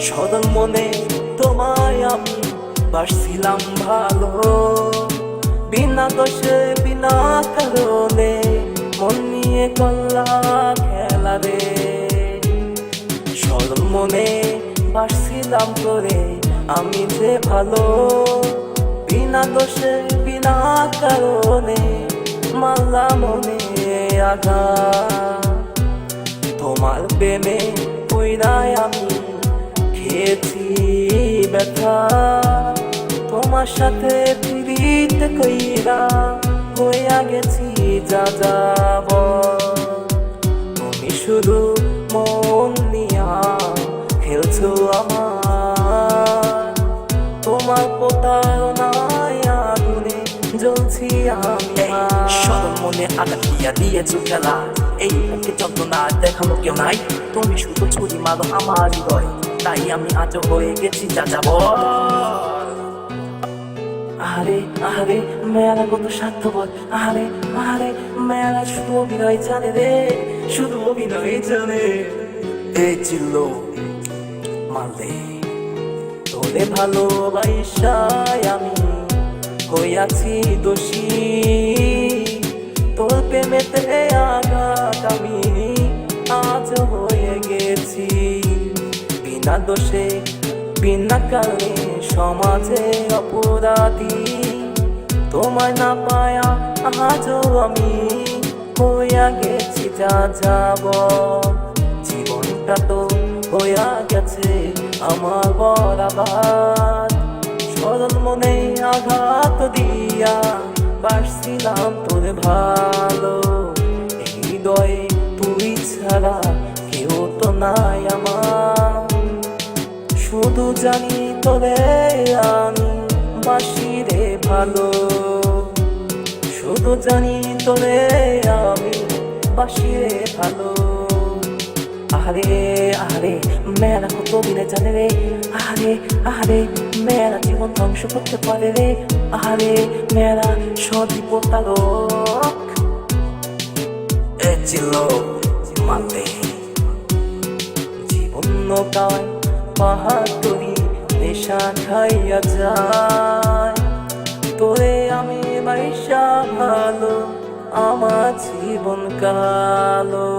সদল মনে তোমায় আমি বাসছিলাম ভালো, বিনা দোষে বিনা কারণে মন নিয়ে করলা খেলা রে। সদল মনে বাসছিলাম করে আমি যে ভালো, বিনা দোষে বিনা কারণে মাল্লা মনে আঘাত। তোমার প্রেমে কইরাই আমি খেয়েছি ব্যথা, তোমার সাথে ফিরিতে কইরা হইয়া গেছি যা যাব। তুমি শুধু মন নিয়া খেলছো আমার, তোমার প্রতারণায় আগুনে জ্বলছি আমি। সদল মনে আঘাত দিয়া দিয়েছো খেলা, এই মুখে যন্ত্রণা দেখানো কেউ নাই। তুমি শুধু ছুরি মারো আমার হৃদয়, তাই আমি আজ হয়ে গেছি যা যাব। আরে আরে মেয়েরা কত স্বার্থপর, আরে আরে মেয়েরা শুধু অভিনয় জানে রে, শুধু অভিনয় জানে। এই ছিল মালে তোরে ভালোবাসায় আমি হইয়াছি দোষী, তোর প্রেমেতে আঘাত আমি আজ হয়ে গেছি বিনা দোষে বিনা কারণে সমাজে অপরাধী। তোমায় না পায়া আজও আমি হইয়া গেছি যা যাব। জীবনটা তো হইয়া গেছে আমার বরাবর, সরল মনে আঘাত দিয়া বাসছিলাম তোর ভালো। হৃদয়ে তুই ছাড়া কেউ তো নাই আমার, শুধু জানি তোরে আমি বাসি রে ভালো, শুধু জানি তোরে আমি বাসি রে ভালো। আরে আরে মেয়েরা কত দিনে জানে রে, আরে আরে মেয়েরা জীবন ধ্বংস করতে পারে রে, আরে মেয়েরা সদী প্রতারক। ছিল মাতে জীবন নৌকায় পাহাড় তরি নেশা খাইয়া যায়, তোরে আমি বাইসা ভালো আমার জীবন কালো।